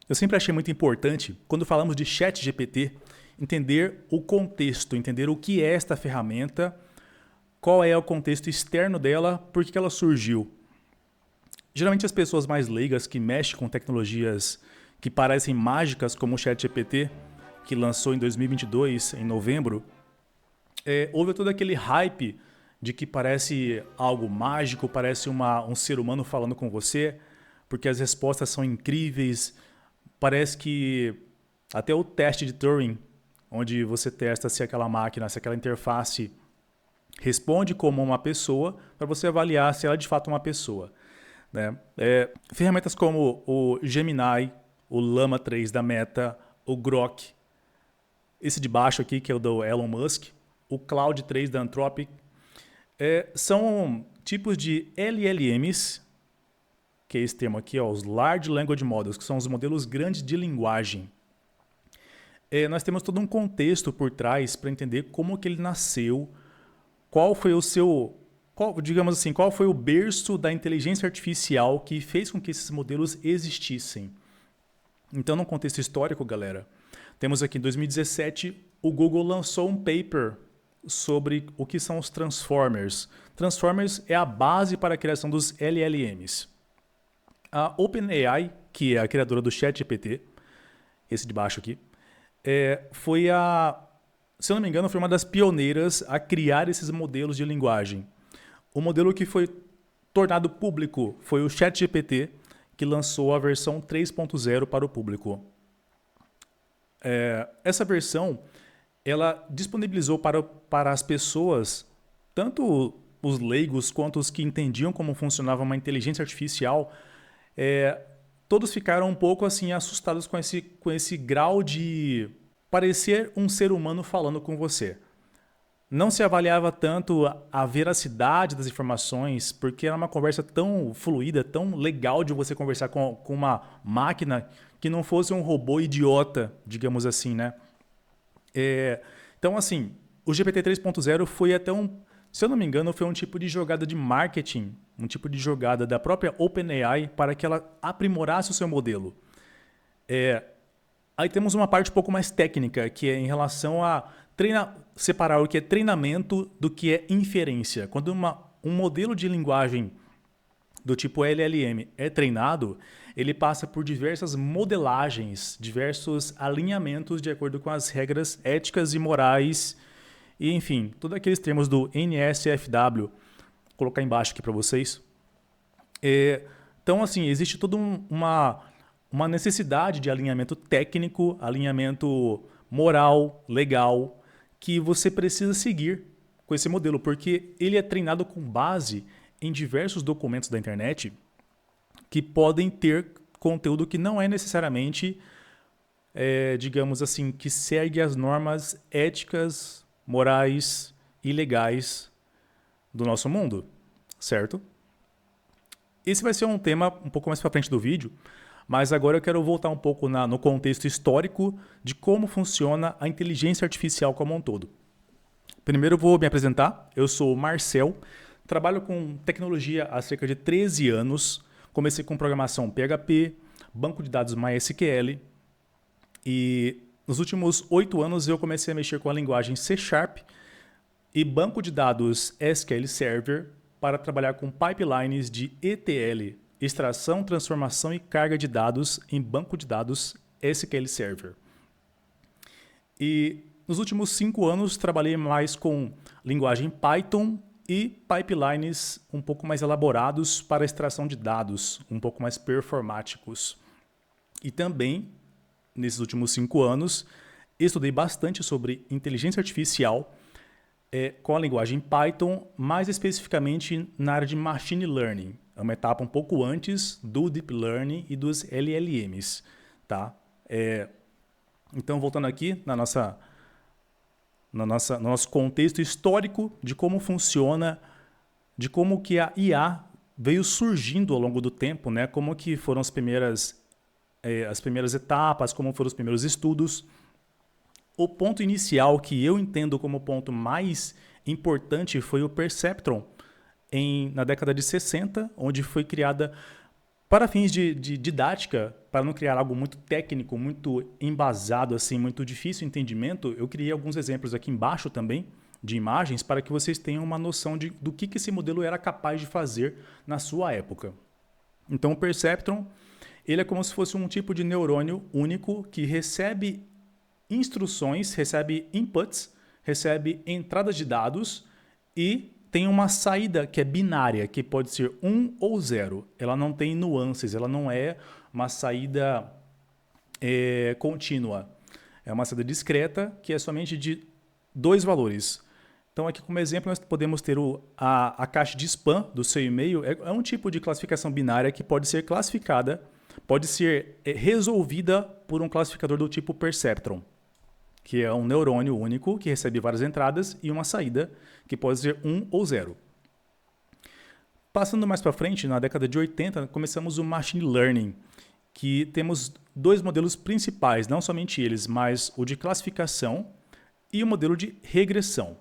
Eu sempre achei muito importante, quando falamos de ChatGPT, entender o contexto, entender o que é esta ferramenta, qual é o contexto externo dela, por que ela surgiu. Geralmente as pessoas mais leigas que mexem com tecnologias que parecem mágicas, como o ChatGPT, que lançou em 2022, em novembro, houve todo aquele hype de que parece algo mágico, parece um ser humano falando com você, porque as respostas são incríveis. Parece que até o teste de Turing, onde você testa se aquela máquina, se aquela interface responde como uma pessoa, para você avaliar se ela é de fato uma pessoa. Né? Ferramentas como o Gemini, o Llama 3 da Meta, o Grok, esse de baixo aqui, que é o do Elon Musk, o Cloud 3 da Anthropic, são tipos de LLMs, que é esse termo aqui, ó, os Large Language Models, que são os modelos grandes de linguagem. Nós temos todo um contexto por trás para entender como que ele nasceu, qual foi o seu, digamos assim, qual foi o berço da inteligência artificial que fez com que esses modelos existissem. Então, no contexto histórico, galera, temos aqui em 2017, o Google lançou um paper sobre o que são os Transformers. Transformers é a base para a criação dos LLMs. A OpenAI, que é a criadora do ChatGPT, esse de baixo aqui, foi se eu não me engano, foi uma das pioneiras a criar esses modelos de linguagem. O modelo que foi tornado público foi o ChatGPT, que lançou a versão 3.0 para o público. Essa versão, ela disponibilizou para as pessoas, tanto os leigos quanto os que entendiam como funcionava uma inteligência artificial, todos ficaram um pouco assim assustados com esse grau de parecer um ser humano falando com você. Não se avaliava tanto a veracidade das informações, porque era uma conversa tão fluida, tão legal de você conversar com uma máquina que não fosse um robô idiota, digamos assim, né? Então, assim, o GPT 3.0 foi até se eu não me engano, foi um tipo de jogada de marketing, um tipo de jogada da própria OpenAI para que ela aprimorasse o seu modelo. Aí temos uma parte um pouco mais técnica, que é em relação a separar o que é treinamento do que é inferência. Quando um modelo de linguagem do tipo LLM é treinado, ele passa por diversas modelagens, diversos alinhamentos de acordo com as regras éticas e morais, e enfim, todos aqueles termos do NSFW, vou colocar embaixo aqui para vocês. Então, assim, existe toda uma necessidade de alinhamento técnico, alinhamento moral, legal, que você precisa seguir com esse modelo, porque ele é treinado com base em diversos documentos da internet que podem ter conteúdo que não é necessariamente, digamos assim, que segue as normas éticas, morais e legais do nosso mundo, certo? Esse vai ser um tema um pouco mais para frente do vídeo, mas agora eu quero voltar um pouco no contexto histórico de como funciona a inteligência artificial como um todo. Primeiro eu vou me apresentar, eu sou o Marcel, trabalho com tecnologia há cerca de 13 anos, comecei com programação PHP, banco de dados MySQL e nos últimos 8 anos eu comecei a mexer com a linguagem C# e banco de dados SQL Server para trabalhar com pipelines de ETL, extração, transformação e carga de dados em banco de dados SQL Server. E nos últimos 5 anos trabalhei mais com linguagem Python e pipelines um pouco mais elaborados para extração de dados, um pouco mais performáticos. E também, nesses últimos 5 anos, estudei bastante sobre inteligência artificial com a linguagem Python, mais especificamente na área de Machine Learning. É uma etapa um pouco antes do Deep Learning e dos LLMs. Tá? Então, voltando aqui no nosso contexto histórico de como funciona, de como que a IA veio surgindo ao longo do tempo, né? Como que foram as primeiras etapas, como foram os primeiros estudos. O ponto inicial que eu entendo como o ponto mais importante foi o Perceptron, na década de 60, onde foi criada Para fins de didática, para não criar algo muito técnico, muito embasado, assim, muito difícil de entendimento, eu criei alguns exemplos aqui embaixo também de imagens para que vocês tenham uma noção do que esse modelo era capaz de fazer na sua época. Então o Perceptron, ele é como se fosse um tipo de neurônio único que recebe instruções, recebe inputs, recebe entradas de dados e tem uma saída que é binária, que pode ser 1 ou 0. Ela não tem nuances, ela não é uma saída contínua. É uma saída discreta que é somente de 2 valores. Então aqui como exemplo nós podemos ter a caixa de spam do seu e-mail. É um tipo de classificação binária que pode ser classificada, pode ser resolvida por um classificador do tipo Perceptron, que é um neurônio único que recebe várias entradas e uma saída que pode ser 1 ou 0. Passando mais para frente, na década de 80, começamos o Machine Learning, que temos 2 modelos principais, não somente eles, mas o de classificação e o modelo de regressão.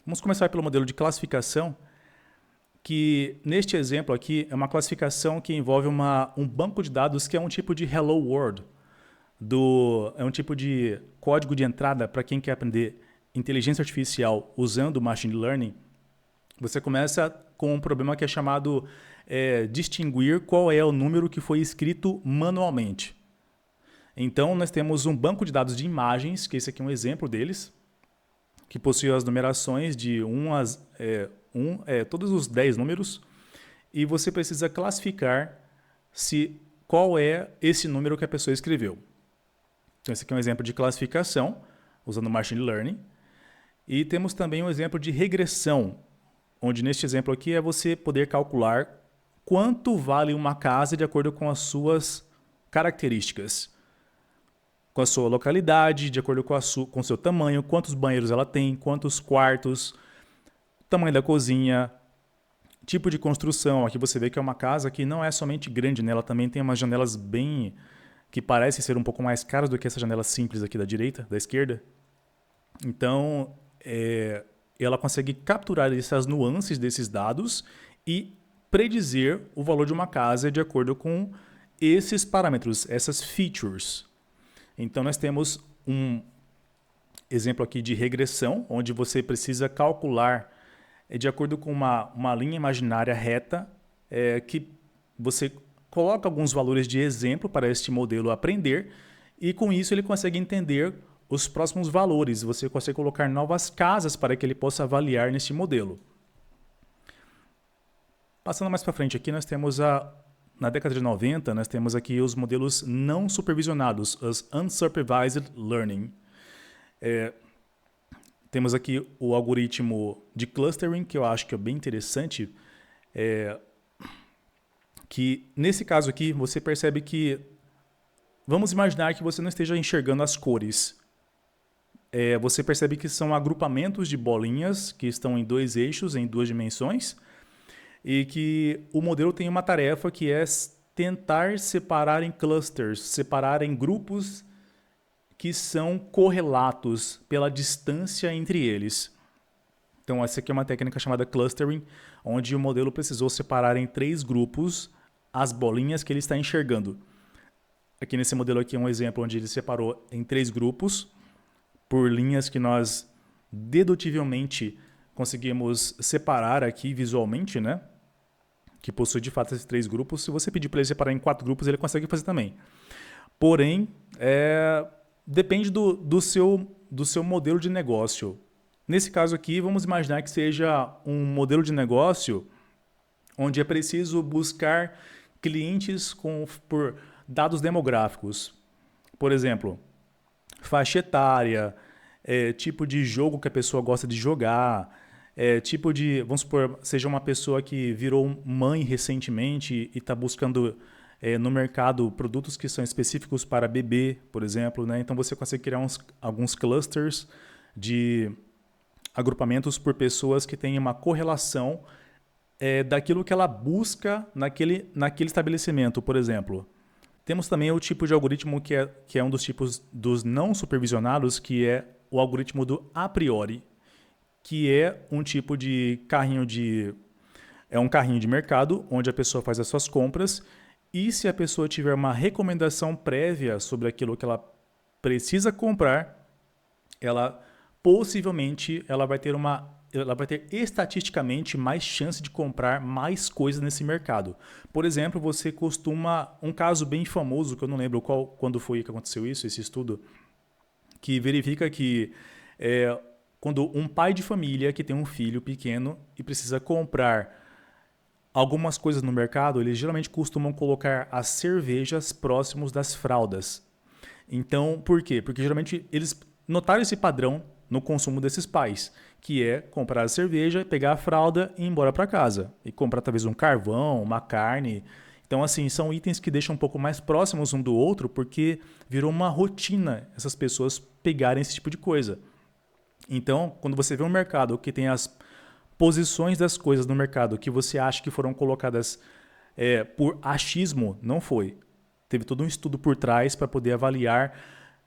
Vamos começar pelo modelo de classificação, que neste exemplo aqui é uma classificação que envolve um banco de dados que é um tipo de Hello World. É um tipo de código de entrada para quem quer aprender inteligência artificial usando Machine Learning. Você começa com um problema que é chamado distinguir qual é o número que foi escrito manualmente. Então, nós temos um banco de dados de imagens, que esse aqui é um exemplo deles, que possui as numerações de 1 a todos os 10 números, e você precisa classificar qual é esse número que a pessoa escreveu. Então, esse aqui é um exemplo de classificação, usando Machine Learning. E temos também um exemplo de regressão, onde neste exemplo aqui é você poder calcular quanto vale uma casa de acordo com as suas características. Com a sua localidade, de acordo com o seu tamanho, quantos banheiros ela tem, quantos quartos, tamanho da cozinha, tipo de construção. Aqui você vê que é uma casa que não é somente grande, né? Ela também tem umas janelas bem que parecem ser um pouco mais caras do que essa janela simples aqui da direita, da esquerda. Então, ela consegue capturar essas nuances desses dados e predizer o valor de uma casa de acordo com esses parâmetros, essas features. Então, nós temos um exemplo aqui de regressão, onde você precisa calcular de acordo com uma linha imaginária reta, que você coloca alguns valores de exemplo para este modelo aprender e, com isso, ele consegue entender os próximos valores. Você consegue colocar novas casas para que ele possa avaliar neste modelo. Passando mais para frente aqui, nós temos na década de 90, nós temos aqui os modelos não supervisionados, os Unsupervised Learning. Temos aqui o algoritmo de clustering, que eu acho que é bem interessante, que nesse caso aqui você percebe que, vamos imaginar que você não esteja enxergando as cores. Você percebe que são agrupamentos de bolinhas que estão em 2 eixos, em 2 dimensões, e que o modelo tem uma tarefa que é tentar separar em clusters, separar em grupos que são correlatos pela distância entre eles. Então essa aqui é uma técnica chamada clustering, onde o modelo precisou separar em 3 grupos as bolinhas que ele está enxergando. Aqui nesse modelo aqui é um exemplo onde ele separou em 3 grupos, por linhas que nós dedutivelmente conseguimos separar aqui visualmente, né? Que possui de fato esses 3 grupos. Se você pedir para ele separar em 4 grupos, ele consegue fazer também. Porém, depende do seu modelo de negócio. Nesse caso aqui, vamos imaginar que seja um modelo de negócio onde é preciso buscar clientes por dados demográficos. Por exemplo, faixa etária, tipo de jogo que a pessoa gosta de jogar, tipo de, vamos supor, seja uma pessoa que virou mãe recentemente e está buscando no mercado produtos que são específicos para bebê, por exemplo, né? Então você consegue criar alguns clusters de agrupamentos por pessoas que têm uma correlação daquilo que ela busca naquele estabelecimento, por exemplo. Temos também o tipo de algoritmo que é um dos tipos dos não supervisionados, que é o algoritmo do a priori, que é um tipo de carrinho de mercado, onde a pessoa faz as suas compras E se a pessoa tiver uma recomendação prévia sobre aquilo que ela precisa comprar, ela possivelmente ela vai ter estatisticamente mais chance de comprar mais coisas nesse mercado. Por exemplo, você costuma, um caso bem famoso, que eu não lembro quando foi que aconteceu isso, esse estudo, que verifica que quando um pai de família que tem um filho pequeno e precisa comprar algumas coisas no mercado, eles geralmente costumam colocar as cervejas próximos das fraldas. Então, por quê? Porque geralmente eles notaram esse padrão no consumo desses pais, que é comprar a cerveja, pegar a fralda e ir embora para casa. E comprar talvez um carvão, uma carne. Então, assim, são itens que deixam um pouco mais próximos um do outro, porque virou uma rotina essas pessoas pegarem esse tipo de coisa. Então, quando você vê um mercado que tem as posições das coisas no mercado que você acha que foram colocadas por achismo, não foi. Teve todo um estudo por trás para poder avaliar,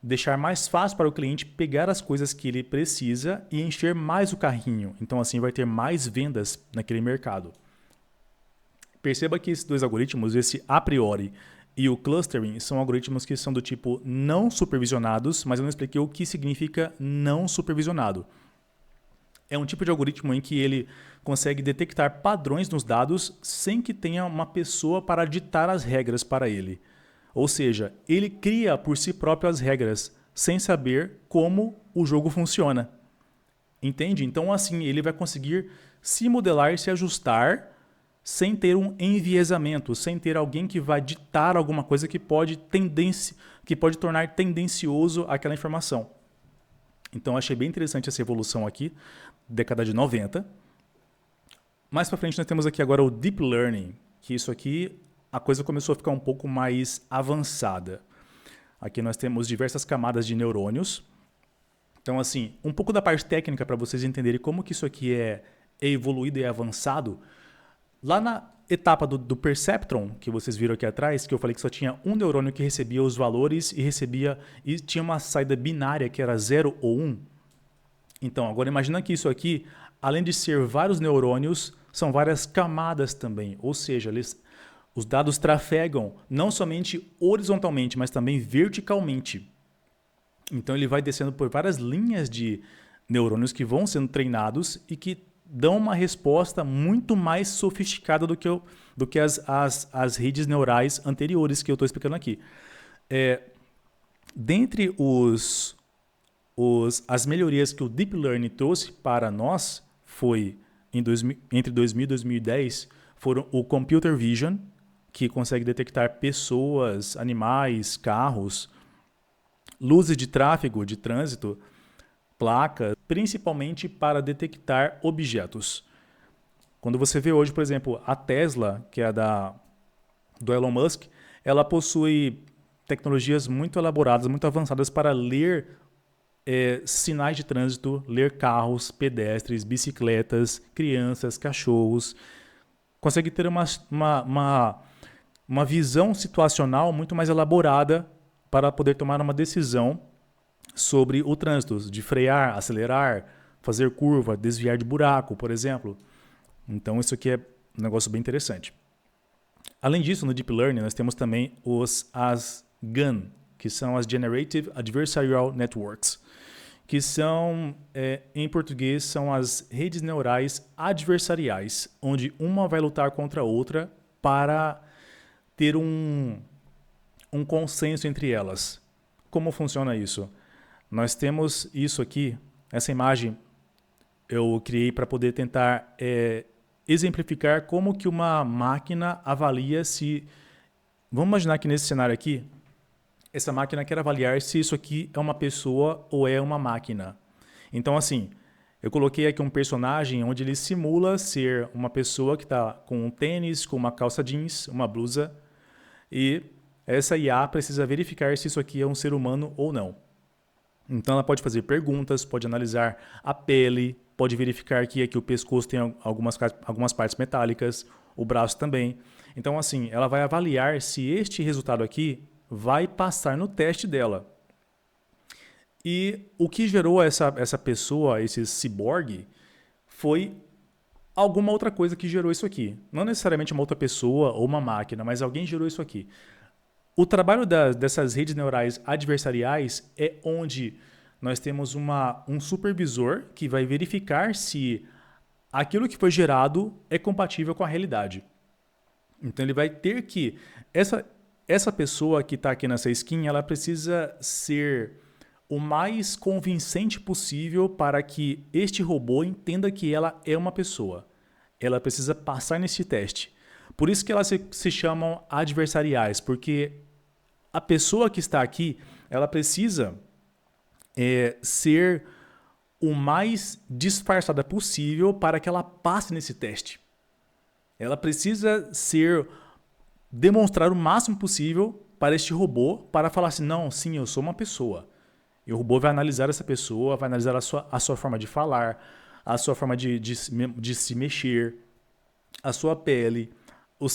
deixar mais fácil para o cliente pegar as coisas que ele precisa e encher mais o carrinho. Então, assim, vai ter mais vendas naquele mercado. Perceba que esses dois algoritmos, esse a priori e o clustering, são algoritmos que são do tipo não supervisionados, mas eu não expliquei o que significa não supervisionado. É um tipo de algoritmo em que ele consegue detectar padrões nos dados sem que tenha uma pessoa para ditar as regras para ele. Ou seja, ele cria por si próprio as regras, sem saber como o jogo funciona. Entende? Então, assim, ele vai conseguir se modelar e se ajustar sem ter um enviesamento, sem ter alguém que vai ditar alguma coisa que pode tornar tendencioso aquela informação. Então, achei bem interessante essa evolução aqui, década de 90. Mais para frente, nós temos aqui agora o Deep Learning, que isso aqui, a coisa começou a ficar um pouco mais avançada. Aqui nós temos diversas camadas de neurônios. Então, assim, um pouco da parte técnica para vocês entenderem como que isso aqui é evoluído e avançado. Lá na etapa do perceptron, que vocês viram aqui atrás, que eu falei que só tinha um neurônio que recebia os valores e tinha uma saída binária que era 0 ou 1. Então, agora imagina que isso aqui, além de ser vários neurônios, são várias camadas também. Ou seja, os dados trafegam não somente horizontalmente, mas também verticalmente. Então, ele vai descendo por várias linhas de neurônios que vão sendo treinados e que dão uma resposta muito mais sofisticada do que as redes neurais anteriores que eu estou explicando aqui. Dentre as melhorias que o Deep Learning trouxe para nós foi, entre 2000 e 2010, foram o Computer Vision, que consegue detectar pessoas, animais, carros, luzes de tráfego, de trânsito, placas, principalmente para detectar objetos. Quando você vê hoje, por exemplo, a Tesla, que é do Elon Musk, ela possui tecnologias muito elaboradas, muito avançadas para ler sinais de trânsito, ler carros, pedestres, bicicletas, crianças, cachorros. Consegue ter uma visão situacional muito mais elaborada para poder tomar uma decisão sobre o trânsito, de frear, acelerar, fazer curva, desviar de buraco, por exemplo. Então isso aqui é um negócio bem interessante. Além disso, no Deep Learning, nós temos também as GAN, que são as Generative Adversarial Networks, que são, em português, são as redes neurais adversariais, onde uma vai lutar contra a outra para ter um consenso entre elas. Como funciona isso? Nós temos isso aqui, essa imagem eu criei para poder tentar exemplificar como que uma máquina avalia se... Vamos imaginar que nesse cenário aqui, essa máquina quer avaliar se isso aqui é uma pessoa ou é uma máquina. Então, assim, eu coloquei aqui um personagem onde ele simula ser uma pessoa que está com um tênis, com uma calça jeans, uma blusa, e essa IA precisa verificar se isso aqui é um ser humano ou não. Então ela pode fazer perguntas, pode analisar a pele, pode verificar que aqui o pescoço tem algumas partes metálicas, o braço também. Então, assim, ela vai avaliar se este resultado aqui vai passar no teste dela. E o que gerou essa pessoa, esse ciborgue, foi alguma outra coisa que gerou isso aqui. Não necessariamente uma outra pessoa ou uma máquina, mas alguém gerou isso aqui. O trabalho dessas redes neurais adversariais é onde nós temos um supervisor que vai verificar se aquilo que foi gerado é compatível com a realidade. Então ele vai ter que... Essa pessoa que está aqui nessa skin, ela precisa ser o mais convincente possível para que este robô entenda que ela é uma pessoa. Ela precisa passar nesse teste. Por isso que elas se chamam adversariais, porque a pessoa que está aqui, ela precisa ser o mais disfarçada possível para que ela passe nesse teste. Ela precisa demonstrar o máximo possível para este robô, para falar assim, não, sim, eu sou uma pessoa. E o robô vai analisar essa pessoa, vai analisar a sua forma de falar, a sua forma de se mexer, a sua pele,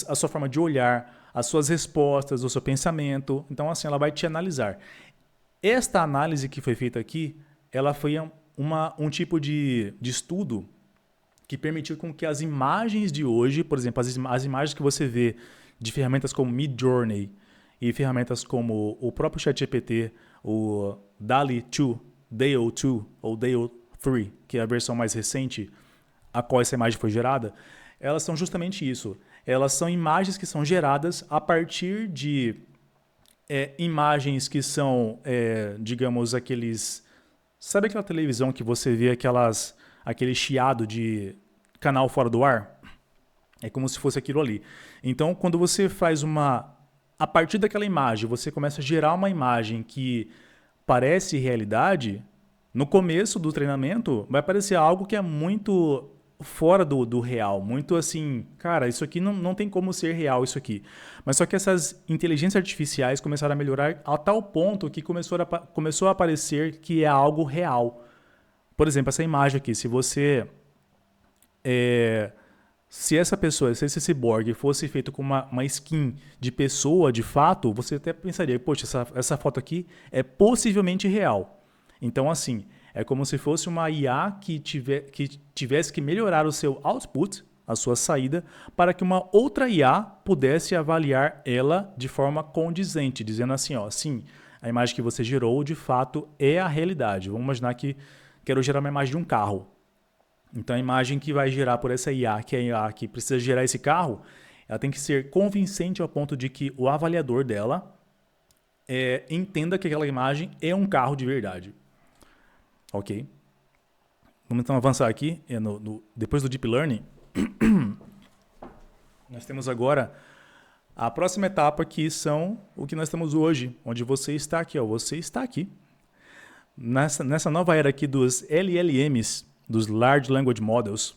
a sua forma de olhar, as suas respostas, o seu pensamento. Então, assim, ela vai te analisar. Esta análise que foi feita aqui, ela foi um tipo de estudo que permitiu com que as imagens de hoje, por exemplo, as imagens que você vê de ferramentas como Midjourney e ferramentas como o próprio ChatGPT, o DALL-E 2, DALL-E 2 ou DALL-E 3, que é a versão mais recente a qual essa imagem foi gerada, elas são justamente isso. Elas são imagens que são geradas a partir de imagens que são, digamos, aqueles... Sabe aquela televisão que você vê aquele chiado de canal fora do ar? É como se fosse aquilo ali. Então, quando você faz a partir daquela imagem, você começa a gerar uma imagem que parece realidade, no começo do treinamento vai parecer algo que é muito fora do real, muito assim, cara, isso aqui não tem como ser real isso aqui. Mas só que essas inteligências artificiais começaram a melhorar a tal ponto que começou a aparecer que é algo real. Por exemplo, essa imagem aqui, se essa pessoa, se esse cyborg fosse feito com uma skin de pessoa, de fato, você até pensaria, poxa, essa foto aqui é possivelmente real. Então, assim, é como se fosse uma IA que tivesse que melhorar o seu output, a sua saída, para que uma outra IA pudesse avaliar ela de forma condizente, dizendo assim, ó, sim, a imagem que você gerou, de fato, é a realidade. Vamos imaginar que quero gerar uma imagem de um carro. Então, a imagem que vai gerar por essa IA, que é a IA que precisa gerar esse carro, ela tem que ser convincente ao ponto de que o avaliador dela entenda que aquela imagem é um carro de verdade. Ok? Vamos então avançar aqui. Depois do Deep Learning, nós temos agora a próxima etapa, que são o que nós temos hoje, onde você está aqui. Ó, você está aqui. Nessa nova era aqui dos LLMs, dos Large Language Models.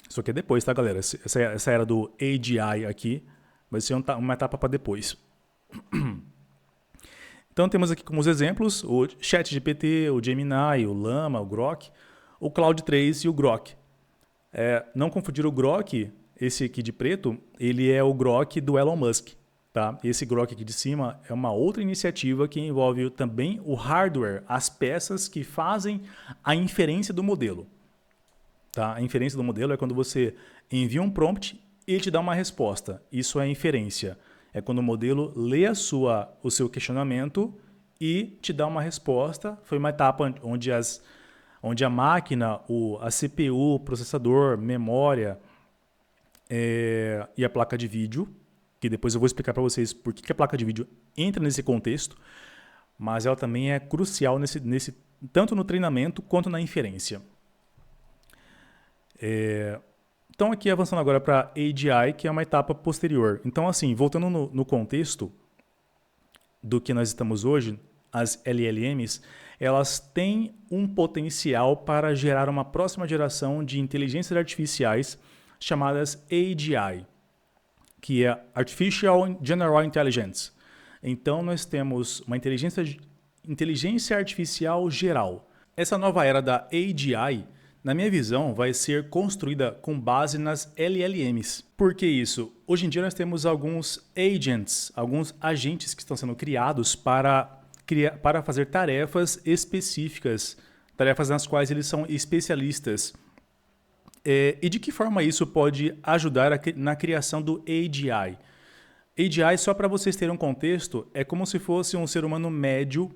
Isso aqui é depois, tá, galera? Essa era do AGI aqui vai ser uma etapa para depois. Então temos aqui como os exemplos o ChatGPT, o Gemini, o Llama, o Grok, o Claude 3 e o Grok. Não confundir o Grok, esse aqui de preto, ele é o Grok do Elon Musk. Tá? Esse Grok aqui de cima é uma outra iniciativa que envolve também o hardware, as peças que fazem a inferência do modelo. Tá? A inferência do modelo é quando você envia um prompt e ele te dá uma resposta. Isso é inferência. É quando o modelo lê o seu questionamento e te dá uma resposta. Foi uma etapa onde a máquina, a CPU, processador, memória e a placa de vídeo, que depois eu vou explicar para vocês por que a placa de vídeo entra nesse contexto, mas ela também é crucial tanto no treinamento quanto na inferência. Então aqui avançando agora para AGI, que é uma etapa posterior. Então assim, voltando no contexto do que nós estamos hoje, as LLMs, elas têm um potencial para gerar uma próxima geração de inteligências artificiais chamadas AGI, que é Artificial General Intelligence. Então nós temos uma inteligência artificial geral. Essa nova era da AGI, na minha visão, vai ser construída com base nas LLMs. Por que isso? Hoje em dia nós temos alguns agents, alguns agentes que estão sendo criados para fazer tarefas específicas, tarefas nas quais eles são especialistas. E de que forma isso pode ajudar na criação do AGI? AGI, só para vocês terem um contexto, é como se fosse um ser humano médio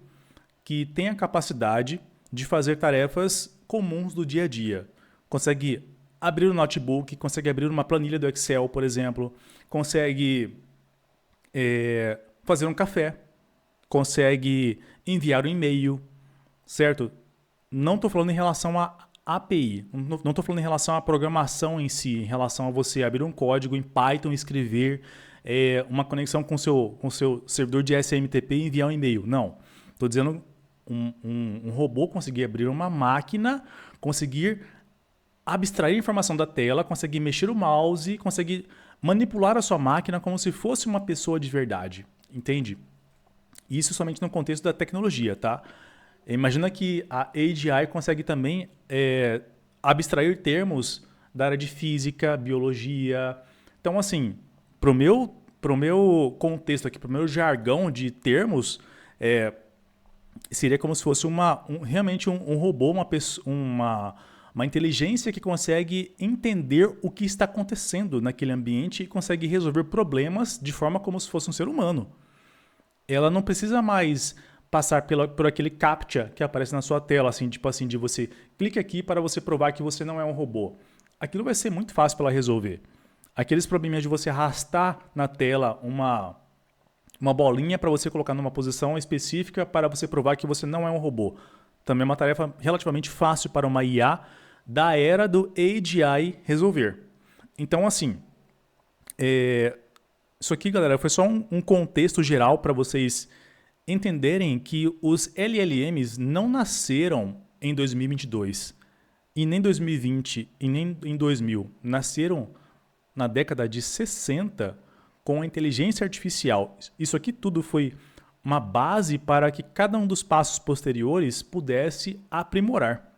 que tem a capacidade de fazer tarefas comuns do dia a dia. Consegue abrir um notebook, consegue abrir uma planilha do Excel, por exemplo, consegue fazer um café, consegue enviar um e-mail, certo? Não estou falando em relação a API, não estou falando em relação à programação em si, em relação a você abrir um código em Python, escrever uma conexão com o seu servidor de SMTP e enviar um e-mail. Não. Estou dizendo um robô conseguir abrir uma máquina, conseguir abstrair informação da tela, conseguir mexer o mouse, conseguir manipular a sua máquina como se fosse uma pessoa de verdade. Entende? Isso somente no contexto da tecnologia, tá? Imagina que a AGI consegue também abstrair termos da área de física, biologia. Então, assim, pro meu contexto aqui, pro meu jargão de termos, seria como se fosse realmente um robô, uma inteligência que consegue entender o que está acontecendo naquele ambiente e consegue resolver problemas de forma como se fosse um ser humano. Ela não precisa mais passar por aquele CAPTCHA que aparece na sua tela, assim, tipo assim, de você clique aqui para você provar que você não é um robô. Aquilo vai ser muito fácil para ela resolver. Aqueles probleminhas de você arrastar na tela uma bolinha para você colocar numa posição específica para você provar que você não é um robô. Também é uma tarefa relativamente fácil para uma IA da era do AGI resolver. Então, assim, isso aqui, galera, foi só um contexto geral para vocês entenderem que os LLMs não nasceram em 2022, e nem 2020, e nem em 2000. Nasceram na década de 60 com a inteligência artificial. Isso aqui tudo foi uma base para que cada um dos passos posteriores pudesse aprimorar.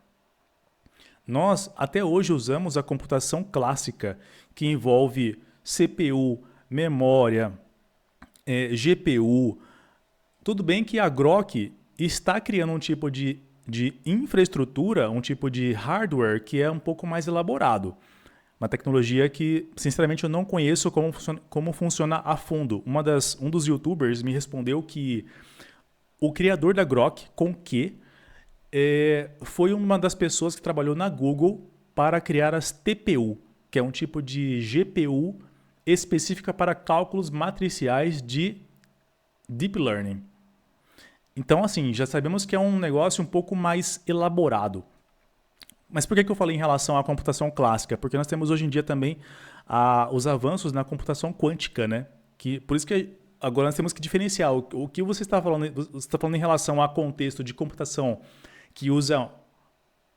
Nós, até hoje, usamos a computação clássica, que envolve CPU, memória, GPU. Tudo bem que a Grok está criando um tipo de infraestrutura, um tipo de hardware que é um pouco mais elaborado. Uma tecnologia que, sinceramente, eu não conheço como funciona a fundo. Um dos youtubers me respondeu que o criador da Grok, com Q, foi uma das pessoas que trabalhou na Google para criar as TPU, que é um tipo de GPU específica para cálculos matriciais de Deep Learning. Então, assim, já sabemos que é um negócio um pouco mais elaborado. Mas por que eu falei em relação à computação clássica? Porque nós temos hoje em dia também os avanços na computação quântica, né? Por isso que agora nós temos que diferenciar o que você está falando. Você está falando em relação a contexto de computação que usa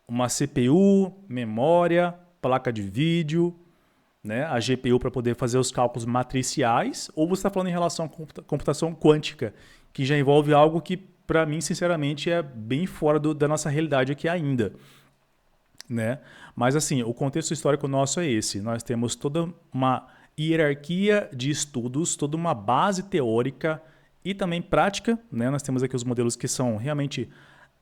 uma CPU, memória, placa de vídeo, né? A GPU para poder fazer os cálculos matriciais, ou você está falando em relação à computação quântica, que já envolve algo que, para mim, sinceramente, é bem fora da nossa realidade aqui ainda. Né? Mas assim, o contexto histórico nosso é esse. Nós temos toda uma hierarquia de estudos, toda uma base teórica e também prática. Né? Nós temos aqui os modelos que são realmente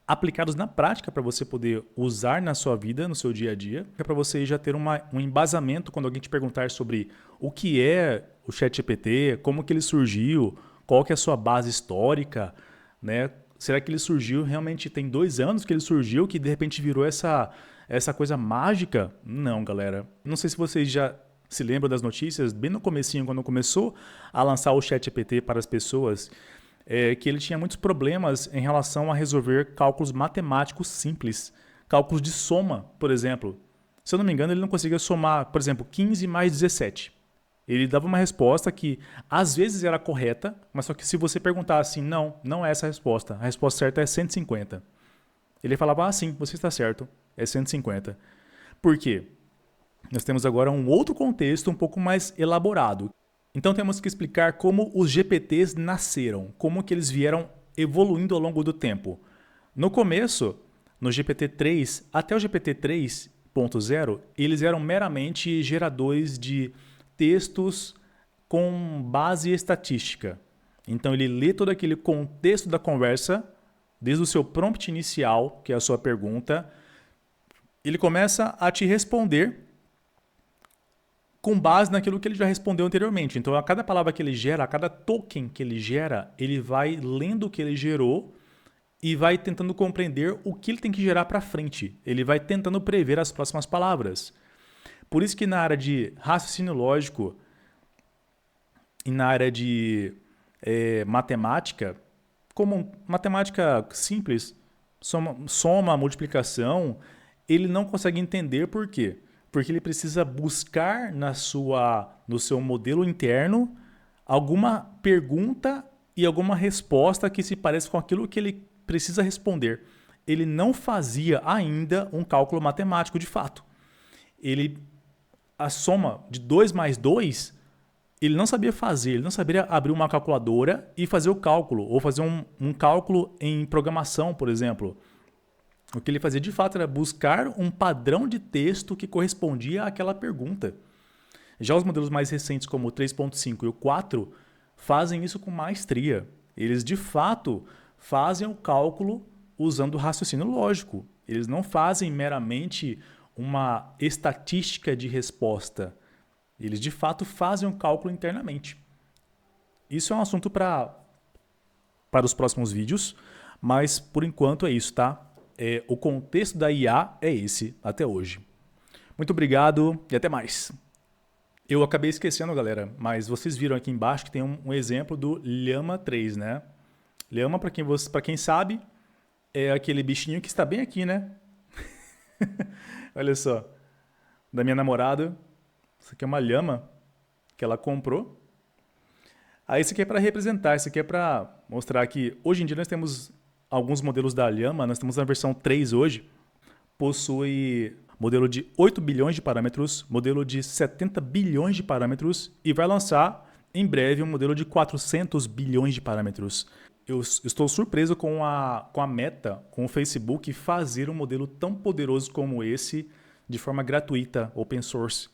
aplicados na prática para você poder usar na sua vida, no seu dia a dia, para você já ter um embasamento quando alguém te perguntar sobre o que é o ChatGPT, como que ele surgiu, qual que é a sua base histórica, né? Será que ele surgiu, realmente tem 2 anos que ele surgiu, que de repente virou essa coisa mágica? Não, galera. Não sei se vocês já se lembram das notícias, bem no comecinho, quando começou a lançar o ChatGPT para as pessoas, que ele tinha muitos problemas em relação a resolver cálculos matemáticos simples. Cálculos de soma, por exemplo. Se eu não me engano, ele não conseguia somar, por exemplo, 15 mais 17. Ele dava uma resposta que às vezes era correta, mas só que se você perguntar assim, não é essa a resposta certa é 150. Ele falava, sim, você está certo, é 150. Por quê? Nós temos agora um outro contexto um pouco mais elaborado. Então temos que explicar como os GPTs nasceram, como que eles vieram evoluindo ao longo do tempo. No começo, no GPT-3 até o GPT 3.0, eles eram meramente geradores de textos com base estatística. Então ele lê todo aquele contexto da conversa, desde o seu prompt inicial, que é a sua pergunta, ele começa a te responder com base naquilo que ele já respondeu anteriormente. Então, a cada palavra que ele gera, a cada token que ele gera, ele vai lendo o que ele gerou e vai tentando compreender o que ele tem que gerar para frente. Ele vai tentando prever as próximas palavras. Por isso que na área de raciocínio lógico e na área de matemática, como matemática simples, soma, multiplicação, ele não consegue entender por quê? Porque ele precisa buscar no seu modelo interno alguma pergunta e alguma resposta que se pareça com aquilo que ele precisa responder. Ele não fazia ainda um cálculo matemático de fato. A soma de 2 mais 2, ele não sabia fazer, ele não sabia abrir uma calculadora e fazer o cálculo, ou fazer um cálculo em programação, por exemplo. O que ele fazia de fato era buscar um padrão de texto que correspondia àquela pergunta. Já os modelos mais recentes, como o 3.5 e o 4, fazem isso com maestria. Eles de fato fazem o cálculo usando raciocínio lógico. Eles não fazem meramente uma estatística de resposta. Eles de fato fazem o cálculo internamente. Isso é um assunto para os próximos vídeos, mas por enquanto é isso, tá? O contexto da IA é esse até hoje. Muito obrigado e até mais. Eu acabei esquecendo, galera, mas vocês viram aqui embaixo que tem um exemplo do Llama 3, né? Llama, para quem sabe, é aquele bichinho que está bem aqui, né? Olha só, da minha namorada. Isso aqui é uma lhama que ela comprou. Aí isso aqui é para representar, isso aqui é para mostrar que hoje em dia nós temos alguns modelos da Llama, nós temos a versão 3 hoje, possui modelo de 8 bilhões de parâmetros, modelo de 70 bilhões de parâmetros e vai lançar em breve um modelo de 400 bilhões de parâmetros. Eu estou surpreso com a Meta, com o Facebook, fazer um modelo tão poderoso como esse de forma gratuita, open source.